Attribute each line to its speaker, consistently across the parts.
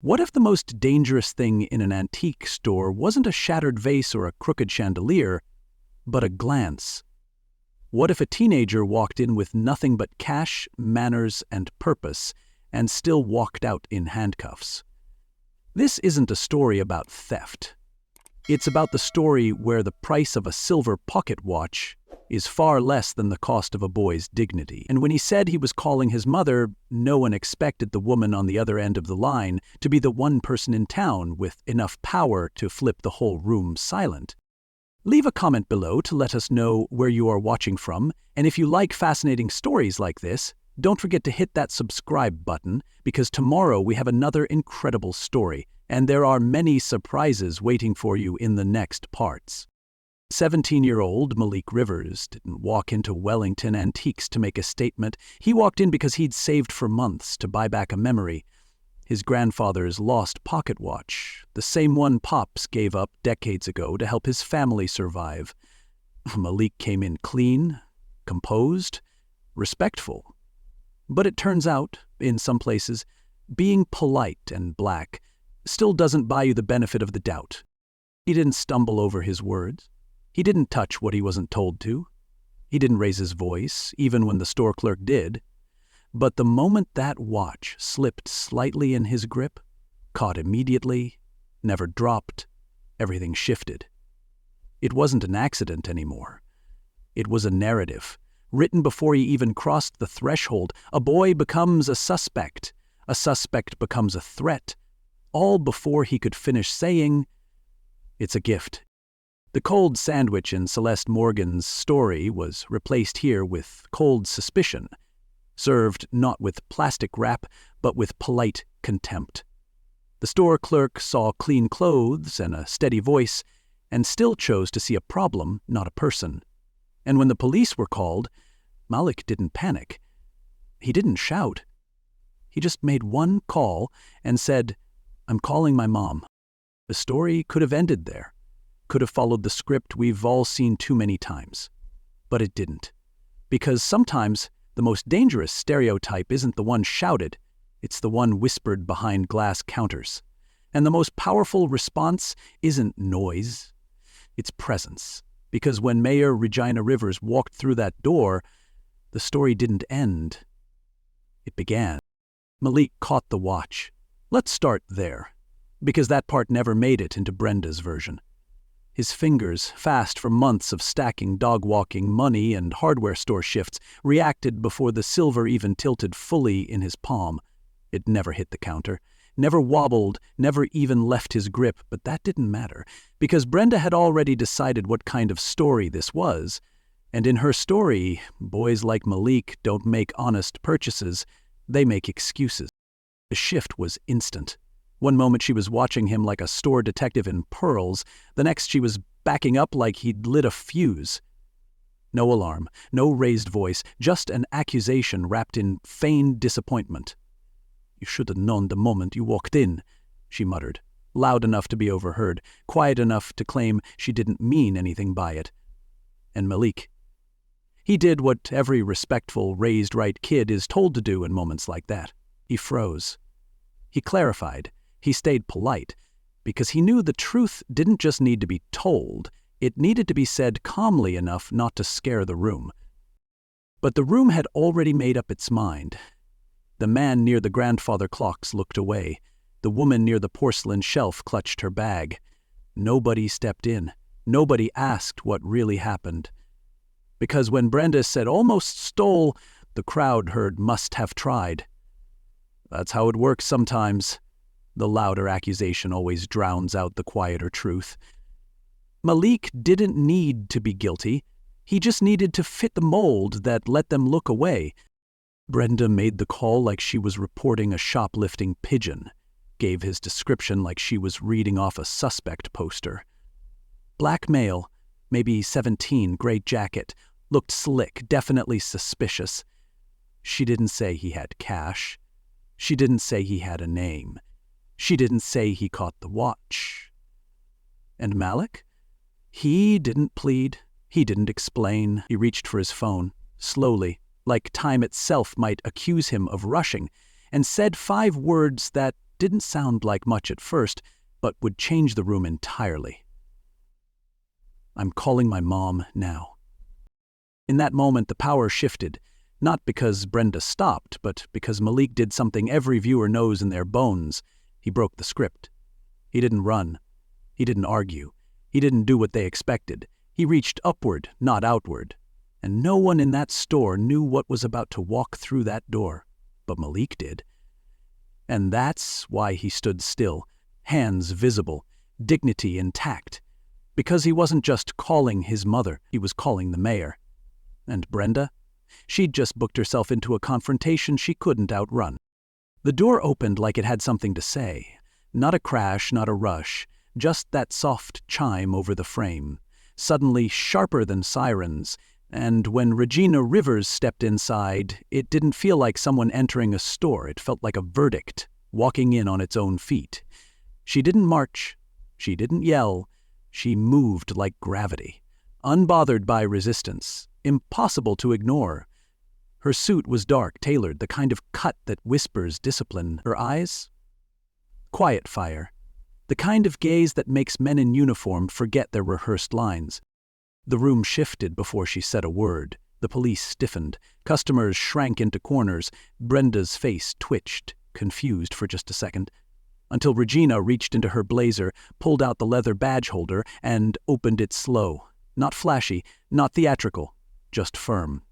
Speaker 1: What if the most dangerous thing in an antique store wasn't a shattered vase or a crooked chandelier, but a glance? What if a teenager walked in with nothing but cash, manners, and purpose, and still walked out in handcuffs? This isn't a story about theft. It's about the story where the price of a silver pocket watch is far less than the cost of a boy's dignity. And when he said he was calling his mother, no one expected the woman on the other end of the line to be the one person in town with enough power to flip the whole room silent. Leave a comment below to let us know where you are watching from, and if you like fascinating stories like this, don't forget to hit that subscribe button, because tomorrow we have another incredible story, and there are many surprises waiting for you in the next parts. 17-year-old Malik Rivers didn't walk into Wellington Antiques to make a statement. He walked in because he'd saved for months to buy back a memory. His grandfather's lost pocket watch, the same one Pops gave up decades ago to help his family survive. Malik came in clean, composed, respectful. But it turns out, in some places, being polite and black still doesn't buy you the benefit of the doubt. He didn't stumble over his words. He didn't touch what he wasn't told to. He didn't raise his voice, even when the store clerk did. But the moment that watch slipped slightly in his grip, caught immediately, never dropped, everything shifted. It wasn't an accident anymore. It was a narrative, written before he even crossed the threshold. A boy becomes a suspect becomes a threat, all before he could finish saying, "It's a gift." The cold sandwich in Celeste Morgan's story was replaced here with cold suspicion, served not with plastic wrap, but with polite contempt. The store clerk saw clean clothes and a steady voice, and still chose to see a problem, not a person. And when the police were called, Malik didn't panic. He didn't shout. He just made one call and said, "I'm calling my mom." The story could have ended there, could have followed the script we've all seen too many times. But it didn't. Because sometimes the most dangerous stereotype isn't the one shouted, it's the one whispered behind glass counters. And the most powerful response isn't noise, it's presence. Because when Mayor Regina Rivers walked through that door, the story didn't end. It began. Malik caught the watch. Let's start there, because that part never made it into Brenda's version. His fingers, fast from months of stacking dog-walking money and hardware store shifts, reacted before the silver even tilted fully in his palm. It never hit the counter, never wobbled, never even left his grip, but that didn't matter, because Brenda had already decided what kind of story this was. And in her story, boys like Malik don't make honest purchases, they make excuses. The shift was instant. One moment she was watching him like a store detective in pearls, the next she was backing up like he'd lit a fuse. No alarm, no raised voice, just an accusation wrapped in feigned disappointment. "You should have known the moment you walked in," she muttered, loud enough to be overheard, quiet enough to claim she didn't mean anything by it. And Malik. He did what every respectful, raised-right kid is told to do in moments like that. He froze. He clarified. He stayed polite, because he knew the truth didn't just need to be told, it needed to be said calmly enough not to scare the room. But the room had already made up its mind. The man near the grandfather clocks looked away. The woman near the porcelain shelf clutched her bag. Nobody stepped in. Nobody asked what really happened. Because when Brenda said "almost stole," the crowd heard "must have tried." That's how it works sometimes. The louder accusation always drowns out the quieter truth. Malik didn't need to be guilty. He just needed to fit the mold that let them look away. Brenda made the call like she was reporting a shoplifting pigeon, gave his description like she was reading off a suspect poster. Black male, maybe 17, gray jacket, looked slick, definitely suspicious. She didn't say he had cash. She didn't say he had a name. She didn't say he caught the watch. And Malik? He didn't plead. He didn't explain. He reached for his phone, slowly, like time itself might accuse him of rushing, and said 5 words that didn't sound like much at first, but would change the room entirely. "I'm calling my mom now." In that moment, the power shifted, not because Brenda stopped, but because Malik did something every viewer knows in their bones. He broke the script. He didn't run. He didn't argue. He didn't do what they expected. He reached upward, not outward. And no one in that store knew what was about to walk through that door. But Malik did. And that's why he stood still, hands visible, dignity intact. Because he wasn't just calling his mother, he was calling the mayor. And Brenda? She'd just booked herself into a confrontation she couldn't outrun. The door opened like it had something to say. Not a crash, not a rush, just that soft chime over the frame, suddenly sharper than sirens. And when Regina Rivers stepped inside, it didn't feel like someone entering a store. It felt like a verdict, walking in on its own feet. She didn't march. She didn't yell. She moved like gravity, unbothered by resistance, impossible to ignore. Her suit was dark, tailored, the kind of cut that whispers discipline. Her eyes? Quiet fire. The kind of gaze that makes men in uniform forget their rehearsed lines. The room shifted before she said a word. The police stiffened. Customers shrank into corners. Brenda's face twitched, confused for just a second, until Regina reached into her blazer, pulled out the leather badge holder, and opened it slow. Not flashy, not theatrical, just firm.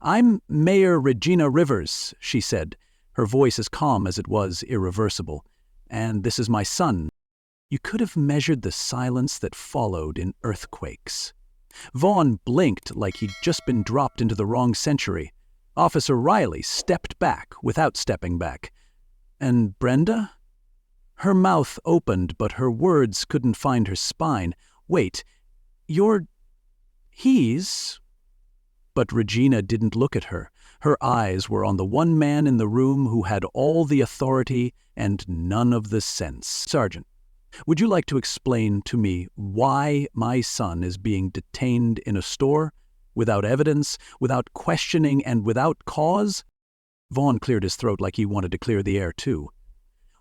Speaker 1: "I'm Mayor Regina Rivers," she said, her voice as calm as it was irreversible. "And this is my son." You could have measured the silence that followed in earthquakes. Vaughn blinked like he'd just been dropped into the wrong century. Officer Riley stepped back without stepping back. And Brenda? Her mouth opened, but her words couldn't find her spine. "Wait, he's..." But Regina didn't look at her. Her eyes were on the one man in the room who had all the authority and none of the sense. "Sergeant, would you like to explain to me why my son is being detained in a store, without evidence, without questioning, and without cause?" Vaughn cleared his throat like he wanted to clear the air, too.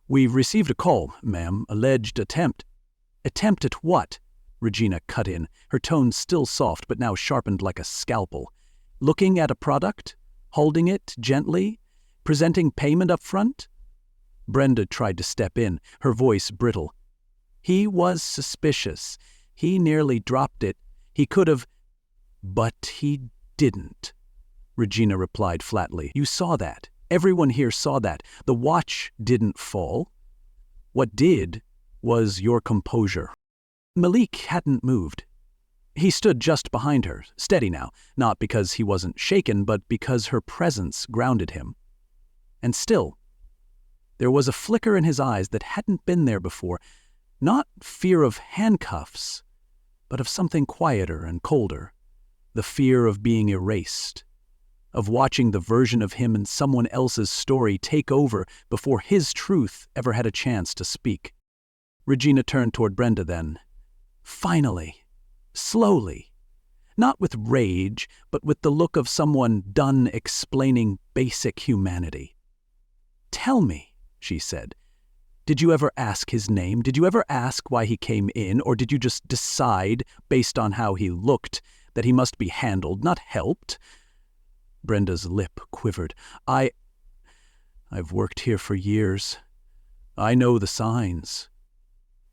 Speaker 1: "We've received a call, ma'am. Alleged attempt." "Attempt at what?" Regina cut in, her tone still soft but now sharpened like a scalpel. "Looking at a product? Holding it gently? Presenting payment up front?" Brenda tried to step in, her voice brittle. "He was suspicious. He nearly dropped it. He could have..." "But he didn't," Regina replied flatly. "You saw that. Everyone here saw that. The watch didn't fall. What did was your composure." Malik hadn't moved. He stood just behind her, steady now, not because he wasn't shaken, but because her presence grounded him. And still, there was a flicker in his eyes that hadn't been there before. Not fear of handcuffs, but of something quieter and colder. The fear of being erased, of watching the version of him in someone else's story take over before his truth ever had a chance to speak. Regina turned toward Brenda then. Finally, slowly, not with rage, but with the look of someone done explaining basic humanity. "Tell me," she said, "did you ever ask his name? Did you ever ask why he came in? Or did you just decide, based on how he looked, that he must be handled, not helped?" Brenda's lip quivered. I've worked here for years. I know the signs."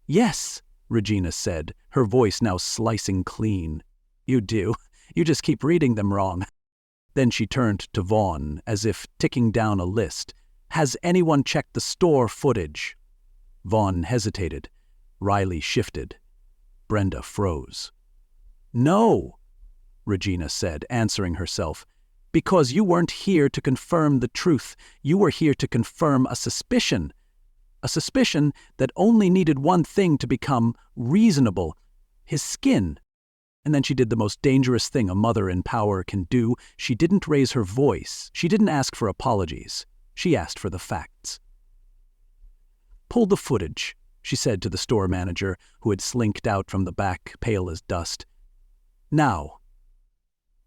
Speaker 1: "Yes," Regina said, her voice now slicing clean. "You do. You just keep reading them wrong." Then she turned to Vaughn, as if ticking down a list. "Has anyone checked the store footage?" Vaughn hesitated. Riley shifted. Brenda froze. "No," Regina said, answering herself. "Because you weren't here to confirm the truth. You were here to confirm a suspicion. A suspicion that only needed one thing to become reasonable: his skin." And then she did the most dangerous thing a mother in power can do. She didn't raise her voice. She didn't ask for apologies. She asked for the facts. "Pull the footage," she said to the store manager, who had slinked out from the back, pale as dust. "Now."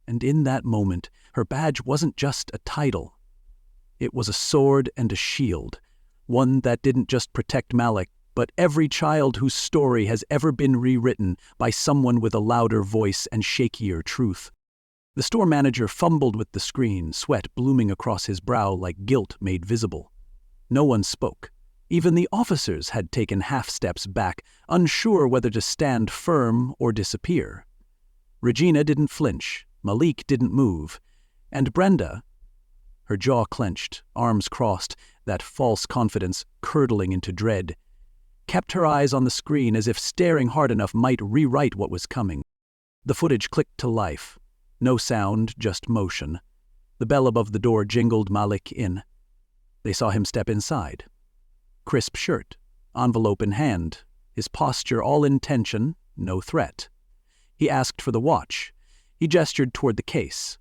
Speaker 1: And in that moment, her badge wasn't just a title. It was a sword and a shield. One that didn't just protect Malik, but every child whose story has ever been rewritten by someone with a louder voice and shakier truth. The store manager fumbled with the screen, sweat blooming across his brow like guilt made visible. No one spoke. Even the officers had taken half steps back, unsure whether to stand firm or disappear. Regina didn't flinch, Malik didn't move, and Brenda, her jaw clenched, arms crossed, that false confidence curdling into dread, kept her eyes on the screen as if staring hard enough might rewrite what was coming. The footage clicked to life. No sound, just motion. The bell above the door jingled Malik in. They saw him step inside. Crisp shirt, envelope in hand, his posture all intention, no threat. He asked for the watch. He gestured toward the case.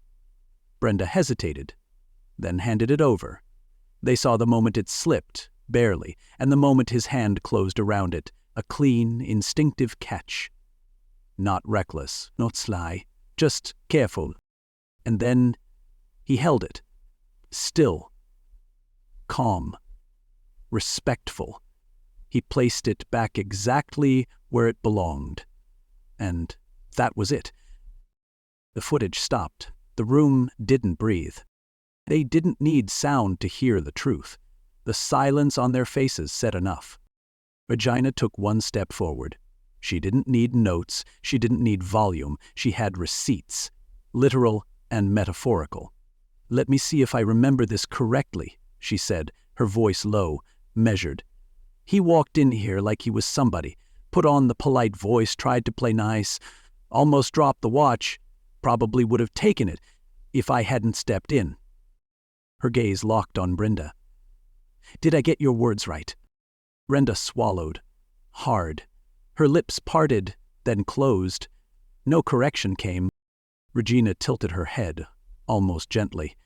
Speaker 1: Brenda hesitated, then handed it over. They saw the moment it slipped, barely, and the moment his hand closed around it, a clean, instinctive catch. Not reckless, not sly, just careful. And then he held it, still, calm, respectful. He placed it back exactly where it belonged. And that was it. The footage stopped. The room didn't breathe. They didn't need sound to hear the truth. The silence on their faces said enough. Regina took one step forward. She didn't need notes. She didn't need volume. She had receipts, literal and metaphorical. "Let me see if I remember this correctly," she said, her voice low, measured. "He walked in here like he was somebody, put on the polite voice, tried to play nice, almost dropped the watch, probably would have taken it if I hadn't stepped in." Her gaze locked on Brenda. "Did I get your words right?" Brenda swallowed, hard. Her lips parted, then closed. No correction came. Regina tilted her head, almost gently.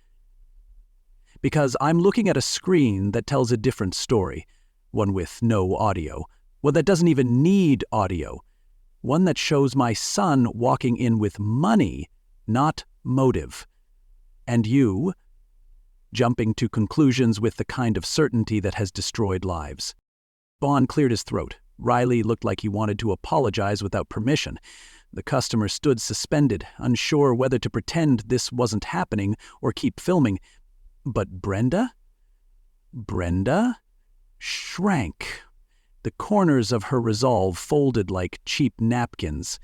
Speaker 1: "Because I'm looking at a screen that tells a different story, one with no audio, one that doesn't even need audio, one that shows my son walking in with money, not motive. And you, jumping to conclusions with the kind of certainty that has destroyed lives." Bond cleared his throat. Riley looked like he wanted to apologize without permission. The customer stood suspended, unsure whether to pretend this wasn't happening or keep filming. But Brenda? Brenda shrank. The corners of her resolve folded like cheap napkins.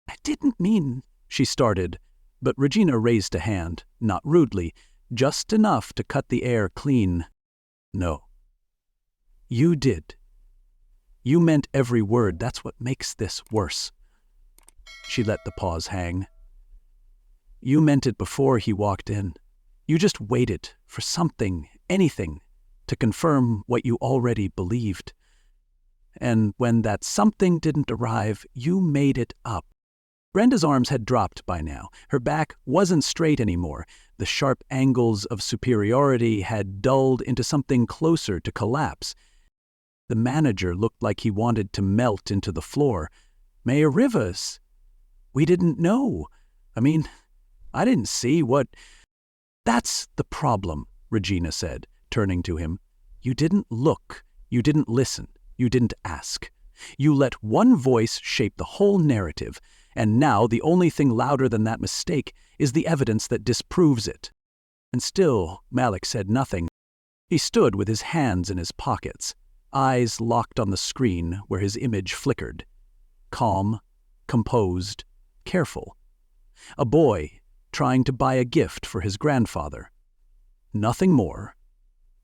Speaker 1: "I didn't mean," she started, but Regina raised a hand, not rudely, just enough to cut the air clean. "No. You did. You meant every word. That's what makes this worse." She let the pause hang. "You meant it before he walked in. You just waited for something, anything, to confirm what you already believed. And when that something didn't arrive, you made it up." Brenda's arms had dropped by now. Her back wasn't straight anymore. The sharp angles of superiority had dulled into something closer to collapse. The manager looked like he wanted to melt into the floor. "Mayor Rivas, we didn't know. I mean, I didn't see what—" "That's the problem," Regina said, turning to him. "You didn't look, you didn't listen, you didn't ask. You let one voice shape the whole narrative, and now the only thing louder than that mistake is the evidence that disproves it." And still, Malik said nothing. He stood with his hands in his pockets, eyes locked on the screen where his image flickered. Calm, composed, careful. A boy trying to buy a gift for his grandfather. Nothing more,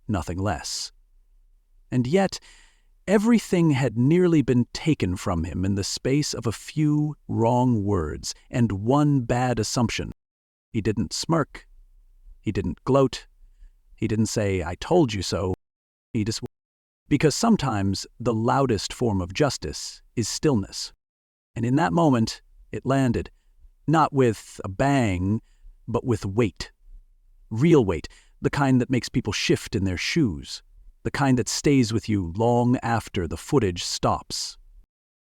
Speaker 1: nothing less. And yet, everything had nearly been taken from him in the space of a few wrong words and one bad assumption. He didn't smirk. He didn't gloat. He didn't say, "I told you so." He just... Because sometimes the loudest form of justice is stillness. And in that moment, it landed, not with a bang, but with weight. Real weight, the kind that makes people shift in their shoes, the kind that stays with you long after the footage stops.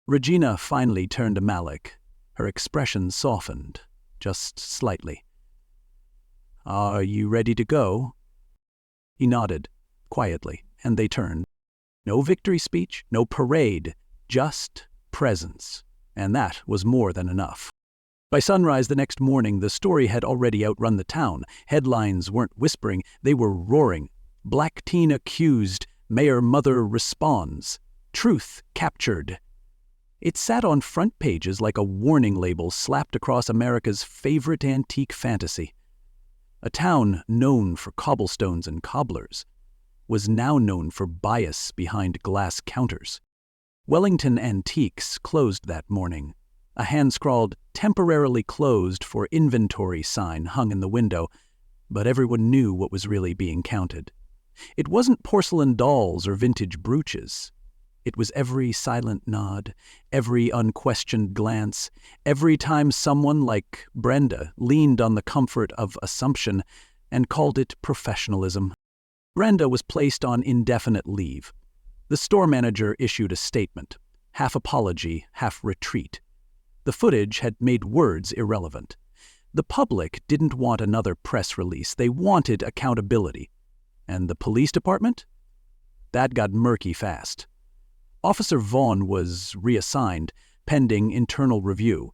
Speaker 1: Regina finally turned to Malik. Her expression softened, just slightly. "Are you ready to go?" He nodded, quietly. and they turned. No victory speech, no parade, just presence. And that was more than enough. By sunrise the next morning, the story had already outrun the town. Headlines weren't whispering, they were roaring. Black teen accused, mayor mother responds. Truth captured. It sat on front pages like a warning label slapped across America's favorite antique fantasy. A town known for cobblestones and cobblers was now known for bias behind glass counters. Wellington Antiques closed that morning. A hand-scrawled, temporarily closed for inventory sign hung in the window, but everyone knew what was really being counted. It wasn't porcelain dolls or vintage brooches. It was every silent nod, every unquestioned glance, every time someone like Brenda leaned on the comfort of assumption and called it professionalism. Brenda was placed on indefinite leave. The store manager issued a statement, half apology, half retreat. The footage had made words irrelevant. The public didn't want another press release. They wanted accountability. And the police department? That got murky fast. Officer Vaughn was reassigned, pending internal review.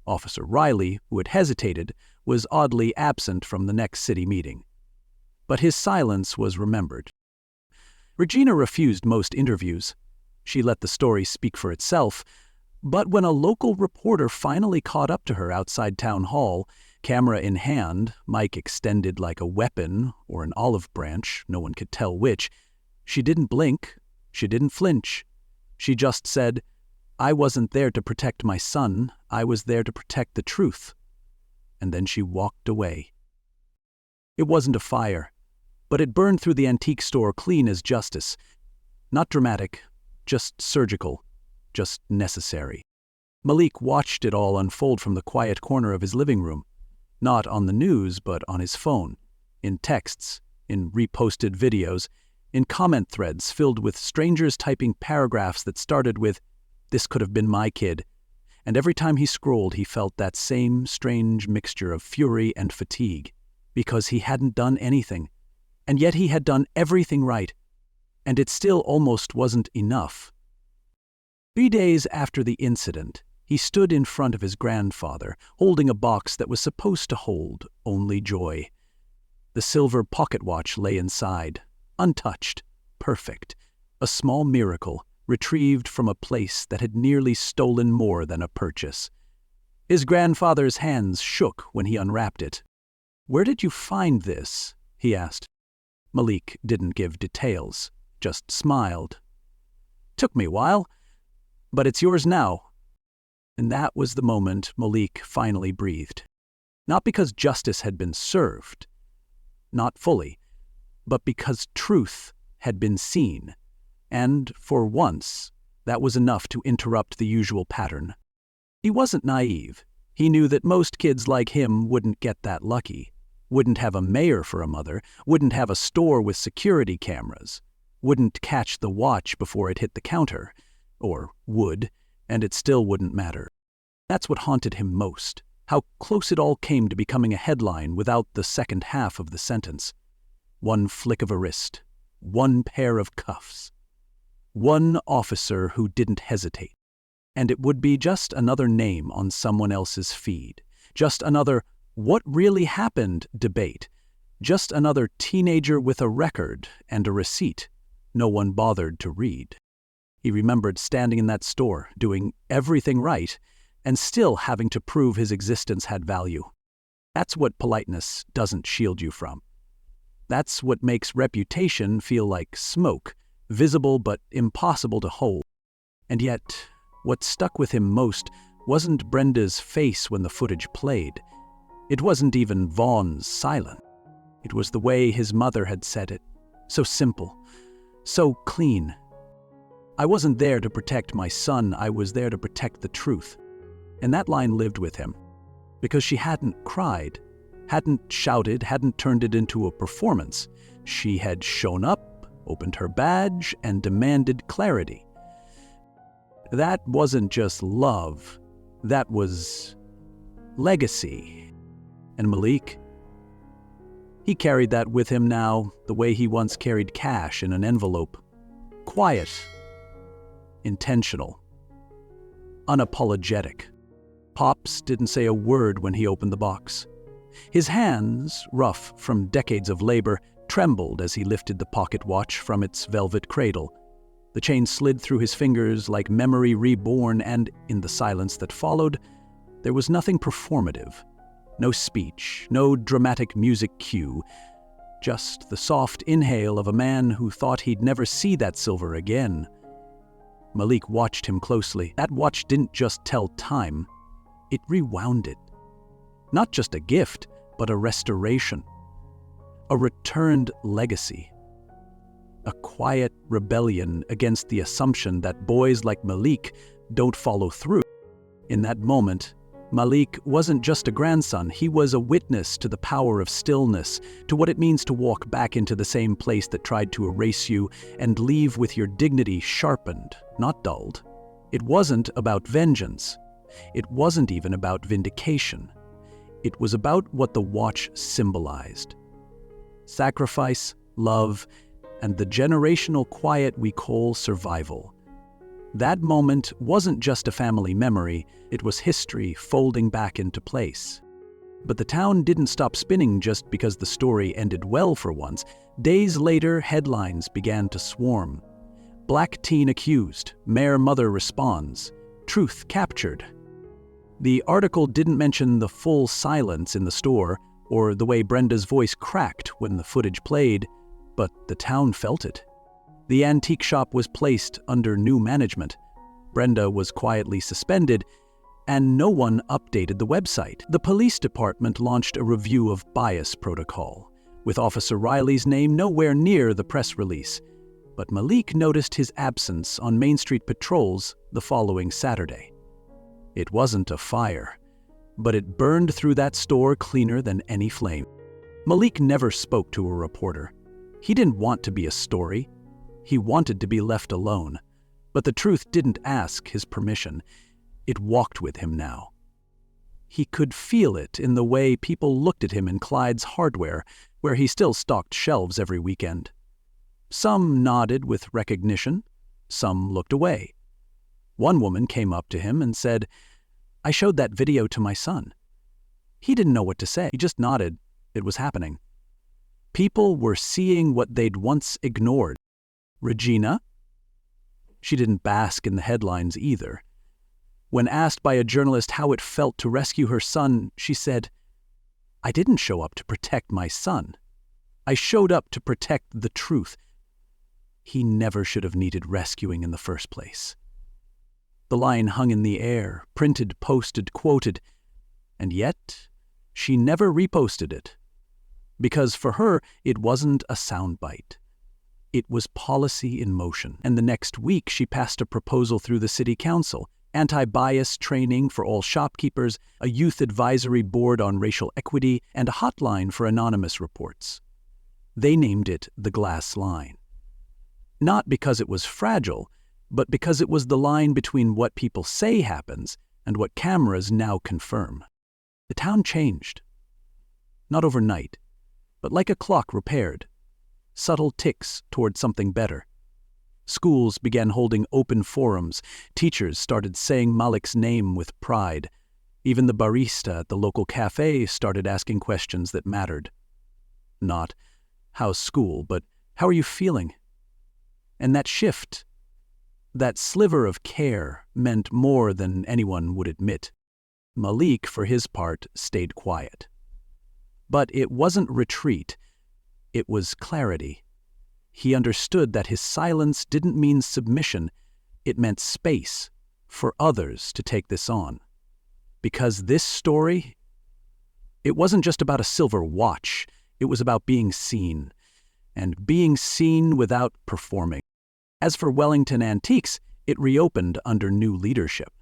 Speaker 1: Officer Riley, who had hesitated, was oddly absent from the next city meeting. But his silence was remembered. Regina refused most interviews. She let the story speak for itself, but when a local reporter finally caught up to her outside town hall, camera in hand, mic extended like a weapon or an olive branch, no one could tell which, she didn't blink, she didn't flinch. She just said, "I wasn't there to protect my son, I was there to protect the truth." And then she walked away. It wasn't a fire, but it burned through the antique store clean as justice. Not dramatic, just surgical, just necessary. Malik watched it all unfold from the quiet corner of his living room, not on the news but on his phone, in texts, in reposted videos, in comment threads filled with strangers typing paragraphs that started with, "This could have been my kid." And every time he scrolled, he felt that same strange mixture of fury and fatigue, because he hadn't done anything. And yet he had done everything right, and it still almost wasn't enough. 3 days after the incident, he stood in front of his grandfather, holding a box that was supposed to hold only joy. The silver pocket watch lay inside, untouched, perfect, a small miracle retrieved from a place that had nearly stolen more than a purchase. His grandfather's hands shook when he unwrapped it. "Where did you find this?" he asked. Malik didn't give details, just smiled. "Took me a while, but it's yours now." And that was the moment Malik finally breathed. Not because justice had been served, not fully, but because truth had been seen. And, for once, that was enough to interrupt the usual pattern. He wasn't naive. He knew that most kids like him wouldn't get that lucky, wouldn't have a mayor for a mother, wouldn't have a store with security cameras, wouldn't catch the watch before it hit the counter, or would, and it still wouldn't matter. That's what haunted him most, how close it all came to becoming a headline without the second half of the sentence. One flick of a wrist, one pair of cuffs, one officer who didn't hesitate. And it would be just another name on someone else's feed, just another "what really happened" debate, just another teenager with a record and a receipt no one bothered to read. He remembered standing in that store, doing everything right, and still having to prove his existence had value. That's what politeness doesn't shield you from. That's what makes reputation feel like smoke, visible but impossible to hold. And yet, what stuck with him most wasn't Brenda's face when the footage played. It wasn't even Vaughn's silence. It was the way his mother had said it. So simple, so clean. "I wasn't there to protect my son, I was there to protect the truth." And that line lived with him, because she hadn't cried, hadn't shouted, hadn't turned it into a performance. She had shown up, opened her badge, and demanded clarity. That wasn't just love, that was legacy. And Malik, He carried that with him now, the way he once carried cash in an envelope. Quiet, intentional, unapologetic. Pops didn't say a word when he opened the box. His hands, rough from decades of labor, trembled as he lifted the pocket watch from its velvet cradle. The chain slid through his fingers like memory reborn, and in the silence that followed, there was nothing performative. No speech, no dramatic music cue, just the soft inhale of a man who thought he'd never see that silver again. Malik watched him closely. That watch didn't just tell time, it rewound it. Not just a gift, but a restoration. A returned legacy. A quiet rebellion against the assumption that boys like Malik don't follow through. In that moment, Malik wasn't just a grandson, he was a witness to the power of stillness, to what it means to walk back into the same place that tried to erase you and leave with your dignity sharpened, not dulled. It wasn't about vengeance. It wasn't even about vindication. It was about what the watch symbolized. Sacrifice, love, and the generational quiet we call survival. That moment wasn't just a family memory, it was history folding back into place. But the town didn't stop spinning just because the story ended well for once. Days later, headlines began to swarm. Black teen accused, mayor mother responds, truth captured. The article didn't mention the full silence in the store or the way Brenda's voice cracked when the footage played, but the town felt it. The antique shop was placed under new management. Brenda was quietly suspended, and no one updated the website. The police department launched a review of bias protocol, with Officer Riley's name nowhere near the press release. But Malik noticed his absence on Main Street patrols the following Saturday. It wasn't a fire, but it burned through that store cleaner than any flame. Malik never spoke to a reporter. He didn't want to be a story. He wanted to be left alone. But the truth didn't ask his permission. It walked with him now. He could feel it in the way people looked at him in Clyde's Hardware, where he still stocked shelves every weekend. Some nodded with recognition. Some looked away. One woman came up to him and said, "I showed that video to my son." He didn't know what to say. He just nodded. It was happening. People were seeing what they'd once ignored. Regina? She didn't bask in the headlines either. When asked by a journalist how it felt to rescue her son, she said, "I didn't show up to protect my son. I showed up to protect the truth. He never should have needed rescuing in the first place." The line hung in the air, printed, posted, quoted, and yet she never reposted it. Because for her, it wasn't a soundbite. It was policy in motion, and the next week she passed a proposal through the city council, anti-bias training for all shopkeepers, a youth advisory board on racial equity, and a hotline for anonymous reports. They named it the glass line. Not because it was fragile, but because it was the line between what people say happens and what cameras now confirm. The town changed. Not overnight, but like a clock repaired. Subtle ticks toward something better. Schools began holding open forums. Teachers started saying Malik's name with pride. Even the barista at the local cafe started asking questions that mattered. Not, "How's school?" but "How are you feeling?" And that shift, that sliver of care, meant more than anyone would admit. Malik, for his part, stayed quiet. But it wasn't retreat. It was clarity. He understood that his silence didn't mean submission. It meant space for others to take this on. Because this story, it wasn't just about a silver watch. It was about being seen, and being seen without performing. As for Wellington Antiques, it reopened under new leadership.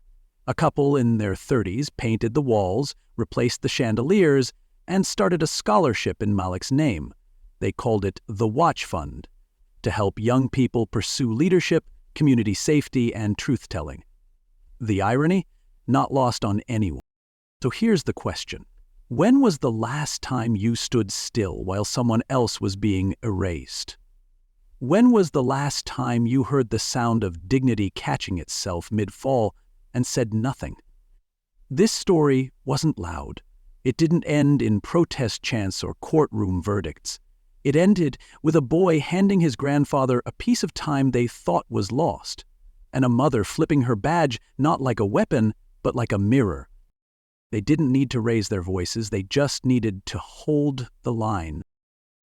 Speaker 1: A couple in their 30s painted the walls, replaced the chandeliers, and started a scholarship in Malik's name. They called it the Watch Fund, to help young people pursue leadership, community safety, and truth-telling. The irony? Not lost on anyone. So here's the question. When was the last time you stood still while someone else was being erased? When was the last time you heard the sound of dignity catching itself mid-fall and said nothing? This story wasn't loud. It didn't end in protest chants or courtroom verdicts. It ended with a boy handing his grandfather a piece of time they thought was lost, and a mother flipping her badge not like a weapon, but like a mirror. They didn't need to raise their voices, they just needed to hold the line.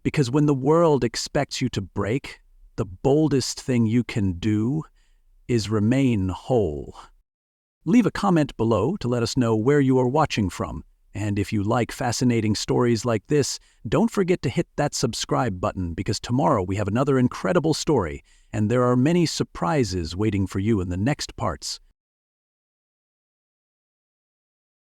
Speaker 1: Because when the world expects you to break, the boldest thing you can do is remain whole. Leave a comment below to let us know where you are watching from. And if you like fascinating stories like this, don't forget to hit that subscribe button because tomorrow we have another incredible story and there are many surprises waiting for you in the next parts.